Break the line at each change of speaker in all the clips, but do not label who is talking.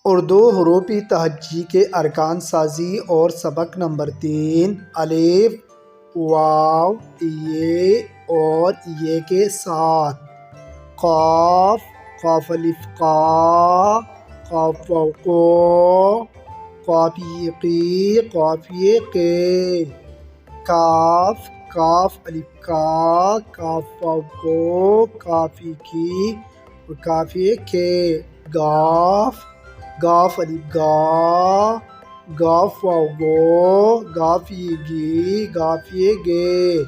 اردو حروف تہجی کے ارکان سازی اور سبق نمبر 3 الف، واو، یہ اور یہ کے ساتھ، قاف، قاف الف قا، قاف واو کو، قاف یہ قی، قاف یہ قے، کاف، کاف الف کا، کاف واو کو، کاف یہ کی اور کاف یہ کے، گاف، گاف الف گا، گاف واو گو، گاف یہ گی، گاف یہ گے،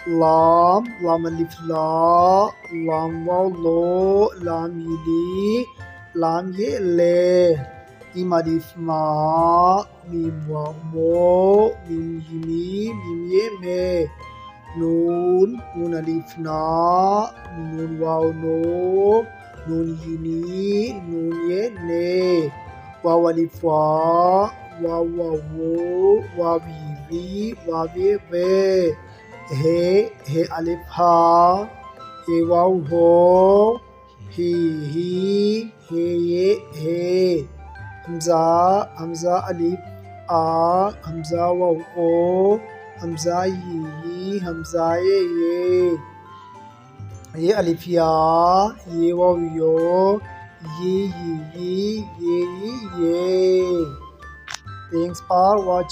لام، لام الف لا، لام واو لو، لام یہ لی، لام یہ لے، میم الف ما، میم واو مو، میم یہ می، میم یہ مے، نون، نون الف نا، نون واو نو، نون یہ نی، نون یہ نے، واو الف وا، واو واو وو، واو یہ وی، واو یہ وے، ہے الف ہا، ہے واو ہو، ہی یہ ہے، حمزہ، حمزہ الف آ، حمزہ واو او، حمزہ یہ، حمزہ یہ الف یا، یہ واو یو، یہ. Thanks for watching.